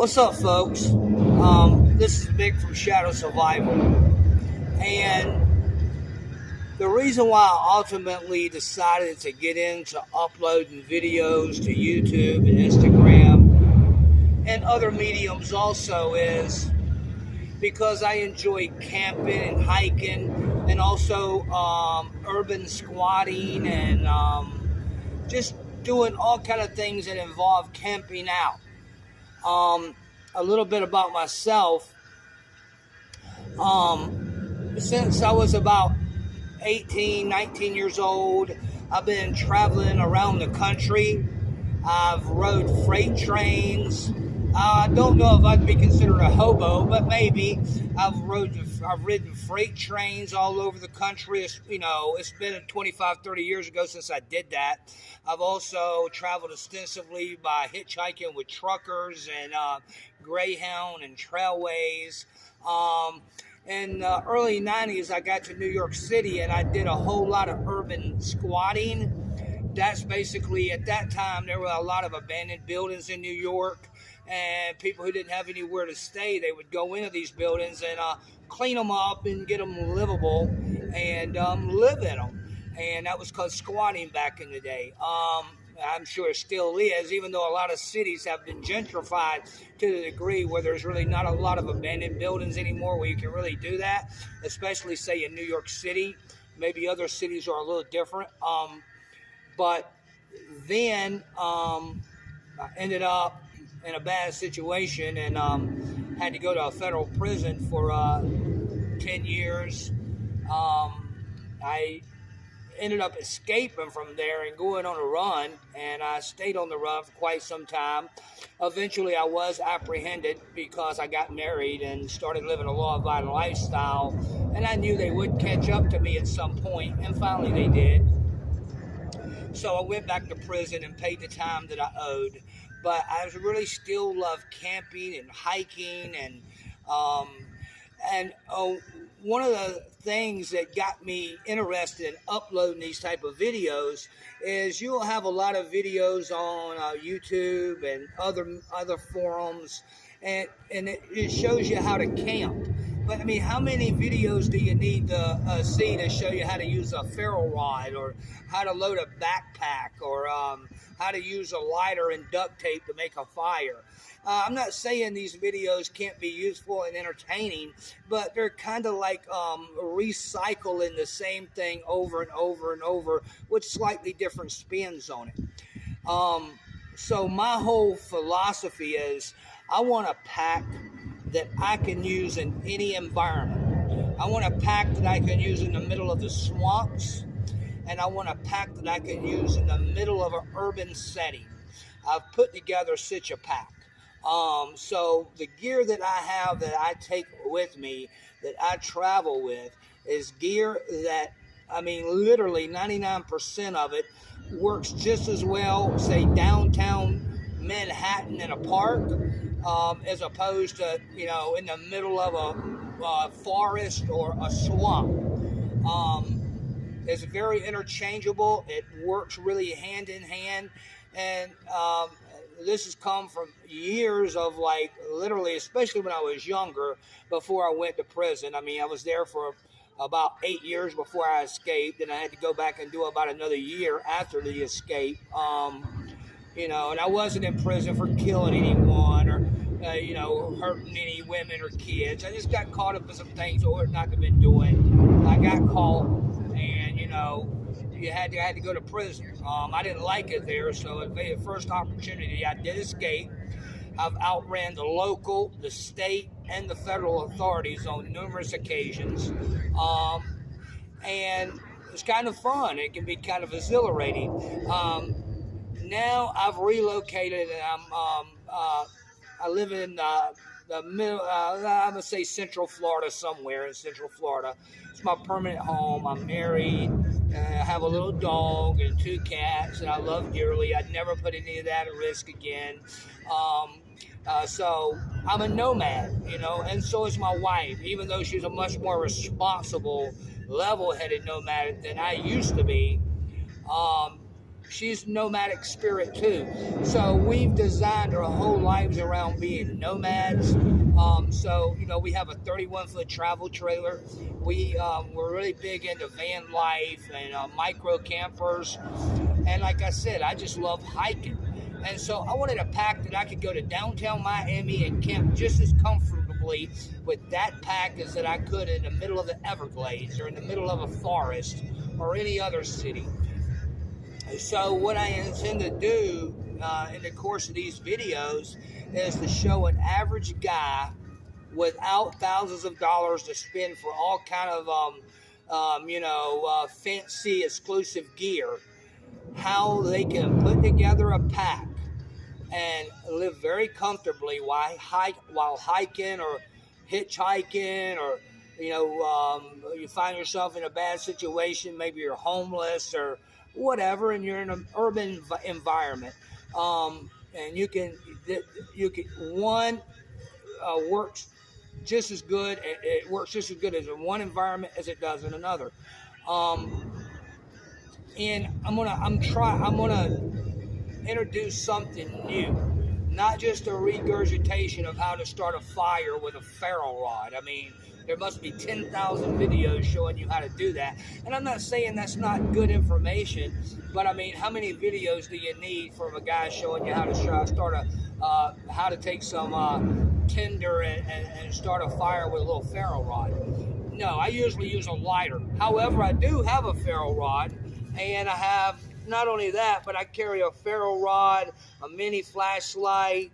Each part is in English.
What's up, folks? This is Mick from Shadow Survival. And the reason why I ultimately decided to get into uploading videos to YouTube and Instagram and other mediums also is because I enjoy camping and hiking and also urban squatting and just doing all kind of things that involve camping out. A little bit about myself. Since I was about 18, 19 years old, I've been traveling around the country. I've rode freight trains. I don't know if I'd be considered a hobo, but maybe. I've ridden freight trains all over the country. It's been 25, 30 years ago since I did that. I've also traveled extensively by hitchhiking with truckers and Greyhound and Trailways. In the early 90s, I got to New York City and I did a whole lot of urban squatting. That's basically, at that time, there were a lot of abandoned buildings in New York, and people who didn't have anywhere to stay, they would go into these buildings and clean them up and get them livable and live in them. And that was called squatting back in the day. I'm sure it still is, even though a lot of cities have been gentrified to the degree where there's really not a lot of abandoned buildings anymore where you can really do that, especially, say, in New York City. Maybe other cities are a little different. But then I ended up in a bad situation and had to go to a federal prison for 10 years. I ended up escaping from there and going on a run, and I stayed on the run for quite some time. Eventually, I was apprehended because I got married and started living a law-abiding lifestyle, and I knew they would catch up to me at some point, and finally they did. So I went back to prison and paid the time that I owed. But I really still love camping and hiking and one of the things that got me interested in uploading these type of videos is you'll have a lot of videos on YouTube and other forums, and it shows you how to camp. But I mean, how many videos do you need to see to show you how to use a ferro rod or how to load a backpack or how to use a lighter and duct tape to make a fire? I'm not saying these videos can't be useful and entertaining, but they're kind of like recycling the same thing over and over and over with slightly different spins on it. So my whole philosophy is I want a pack that I can use in any environment. I want a pack that I can use in the middle of the swamps, and I want a pack that I can use in the middle of an urban setting. I've put together such a pack. So the gear that I have that I take with me, that I travel with, is gear that, I mean, literally 99% of it works just as well, say, downtown Manhattan in a park, as opposed to, in the middle of a forest or a swamp. It's very interchangeable. It works really hand in hand. And this has come from years of, like, literally, especially when I was younger, before I went to prison. I mean, I was there for about 8 years before I escaped, and I had to go back and do about another year after the escape. And I wasn't in prison for killing anyone or, hurting any women or kids. I just got caught up in some things I ought not to have been doing. I got caught, and, you had to go to prison. I didn't like it there, so at the first opportunity, I did escape. I've outran the local, the state, and the federal authorities on numerous occasions. And it's kind of fun. It can be kind of exhilarating. Now I've relocated, and I live in the middle, I'm going to say Central Florida, somewhere in Central Florida. It's my permanent home. I'm married. I have a little dog and 2 cats that I love dearly. I'd never put any of that at risk again. So I'm a nomad, and so is my wife, even though she's a much more responsible, level-headed nomad than I used to be. she's nomadic spirit too. So we've designed our whole lives around being nomads. So we have a 31-foot travel trailer. We're really big into van life and micro campers. And like I said, I just love hiking. And so I wanted a pack that I could go to downtown Miami and camp just as comfortably with that pack as that I could in the middle of the Everglades or in the middle of a forest or any other city. So what I intend to do in the course of these videos is to show an average guy without thousands of dollars to spend for all kind of fancy exclusive gear, how they can put together a pack and live very comfortably while hiking or hitchhiking, or you find yourself in a bad situation, maybe you're homeless or whatever, and you're in an urban environment, and you can one works just as good. It works just as good as in one environment as it does in another. And I'm gonna introduce something new, not just a regurgitation of how to start a fire with a ferro rod. I mean, there must be 10,000 videos showing you how to do that. And I'm not saying that's not good information, but I mean, how many videos do you need from a guy showing you how to how to take some tinder and start a fire with a little ferro rod? No, I usually use a lighter. However, I do have a ferro rod, and I have not only that, but I carry a ferro rod, a mini flashlight,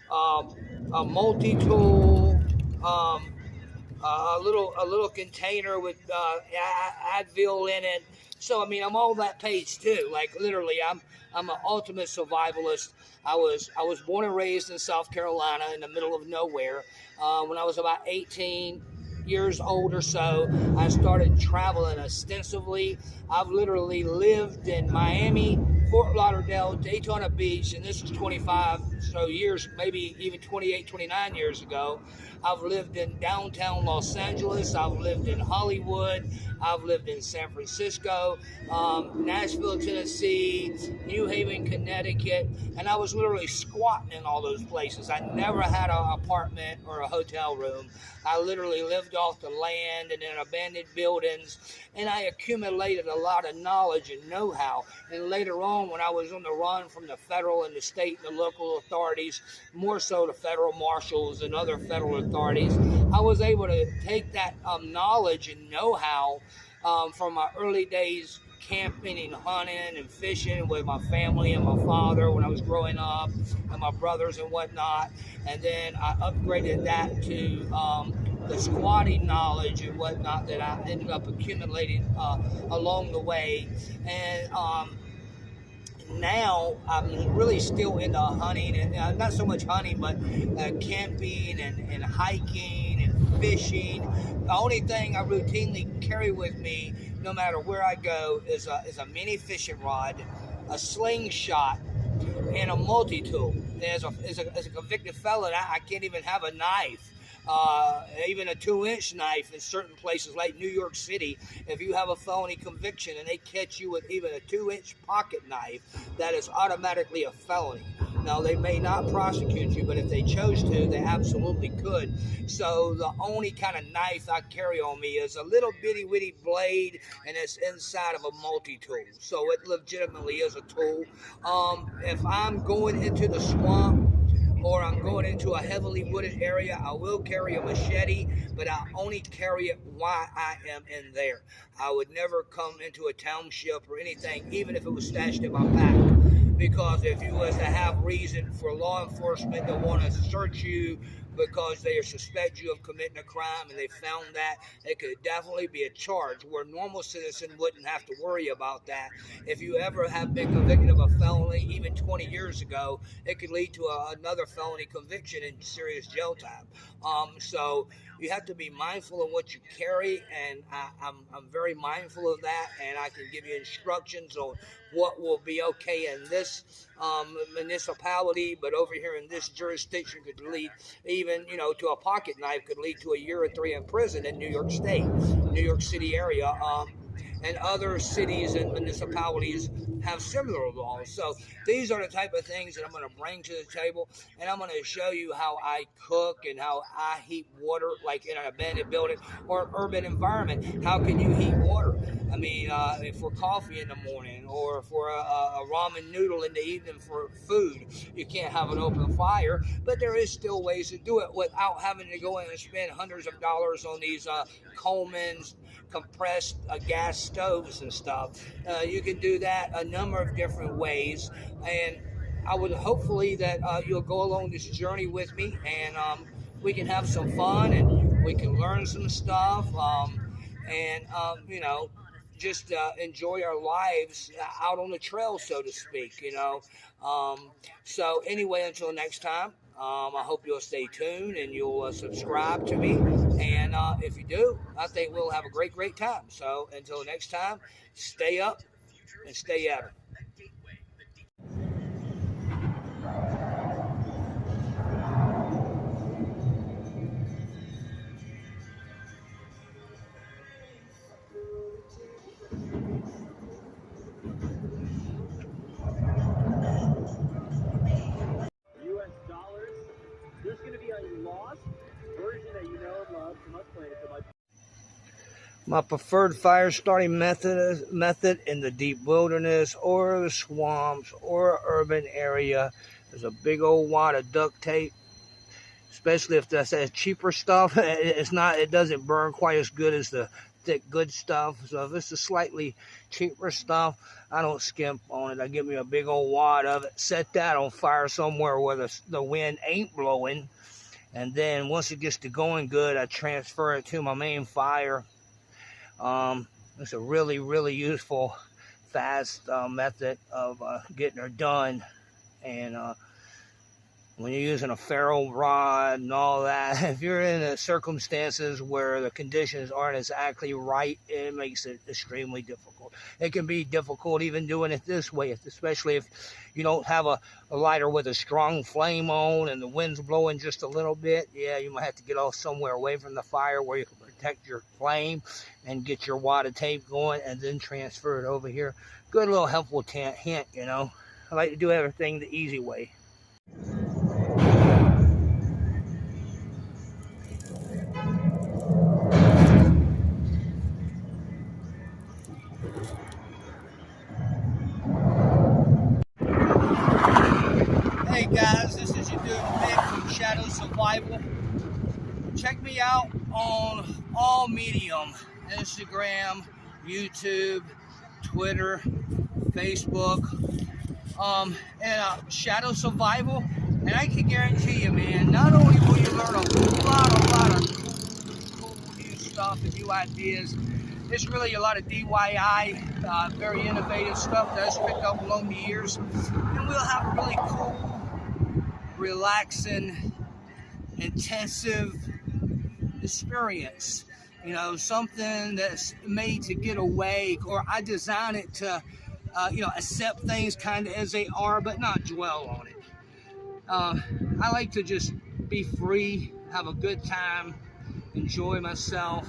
a multi-tool, a little container with Advil in it. So I mean, I'm all that page too. Like literally, I'm an ultimate survivalist. I was born and raised in South Carolina in the middle of nowhere. When I was about 18 years old or so, I started traveling extensively. I've literally lived in Miami, Fort Lauderdale, Daytona Beach, and this was 25 so years, maybe even 28, 29 years ago. I've lived in downtown Los Angeles. I've lived in Hollywood. I've lived in San Francisco, Nashville, Tennessee, New Haven, Connecticut, and I was literally squatting in all those places. I never had an apartment or a hotel room. I literally lived off the land and in abandoned buildings, and I accumulated a lot of knowledge and know-how. And later on, when I was on the run from the federal and the state and the local authorities, more so the federal marshals and other federal authorities, I was able to take that knowledge and know-how from my early days camping and hunting and fishing with my family and my father when I was growing up, and my brothers and whatnot. And then I upgraded that to the squatting knowledge and whatnot that I ended up accumulating along the way. And now I'm really still into hunting, and not so much hunting, but camping and hiking and fishing. The only thing I routinely carry with me, no matter where I go, is a mini fishing rod, a slingshot, and a multi-tool. As a convicted felon, I can't even have a knife. Even a 2-inch knife in certain places like New York City, if you have a felony conviction and they catch you with even a 2-inch pocket knife, that is automatically a felony. Now, they may not prosecute you, but if they chose to, they absolutely could. So the only kind of knife I carry on me is a little bitty witty blade, and it's inside of a multi-tool. So it legitimately is a tool. If I'm going into the swamp, or I'm going into a heavily wooded area, I will carry a machete, but I only carry it while I am in there. I would never come into a township or anything, even if it was stashed in my pack. Because if you was to have reason for law enforcement to want to search you because they suspect you of committing a crime and they found that, it could definitely be a charge where a normal citizen wouldn't have to worry about that. If you ever have been convicted of a felony, even 20 years ago, it could lead to another felony conviction and serious jail time. So you have to be mindful of what you carry, and I'm very mindful of that, and I can give you instructions on what will be okay in this municipality, but over here in this jurisdiction could lead even, to a pocket knife, could lead to a year or 3 in prison in New York State, New York City area. and other cities and municipalities have similar laws. So these are the type of things that I'm going to bring to the table, and I'm going to show you how I cook and how I heat water, like in an abandoned building or an urban environment. How can you heat water? I mean, for coffee in the morning, or for a ramen noodle in the evening for food, you can't have an open fire, but there is still ways to do it without having to go in and spend hundreds of dollars on these Coleman's compressed gas stoves and stuff. You can do that a number of different ways, and I would hopefully that you'll go along this journey with me, and we can have some fun, and we can learn some stuff, and you know, just enjoy our lives out on the trail, so to speak, you know. So anyway, until next time, I hope you'll stay tuned and you'll subscribe to me. And if you do, I think we'll have a great time. So until next time, stay up and stay at it. There's going to be a lost version that you know and love from us playing it. My preferred fire starting method in the deep wilderness or the swamps or urban area is a big old wad of duct tape. Especially if that's that cheaper stuff, it doesn't burn quite as good as the thick good stuff. So if it's the slightly cheaper stuff, I don't skimp on it. I give me a big old wad of it, set that on fire somewhere where the wind ain't blowing, and then once it gets to going good, I transfer it to my main fire. It's a really useful, fast method of getting her done. And when you're using a ferro rod and all that, if you're in circumstances where the conditions aren't exactly right, it makes it extremely difficult. It can be difficult even doing it this way, especially if you don't have a lighter with a strong flame on and the wind's blowing just a little bit. Yeah, you might have to get off somewhere away from the fire where you can protect your flame and get your wad of tape going and then transfer it over here. Good little helpful hint, you know. I like to do everything the easy way. Hey guys, this is your dude Mick from Shadow Survival. Check me out on all medium: Instagram, YouTube, Twitter, Facebook, and Shadow Survival. And I can guarantee you, man, not only will you learn a lot of cool new stuff and new ideas, it's really a lot of DIY, very innovative stuff that's picked up along the years. And we'll have a really cool, relaxing, intensive experience. You know, something that's made to get away, or I design it to, you know, accept things kind of as they are, but not dwell on it. I like to just be free, have a good time, enjoy myself.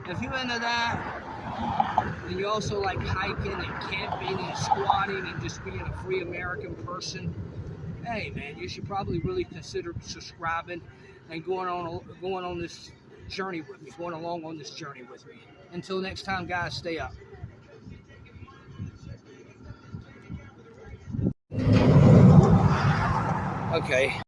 If you're into that, and you also like hiking and camping and squatting and just being a free American person, hey man, you should probably really consider subscribing and going on this journey with me, going along on this journey with me. Until next time, guys, stay up. Okay.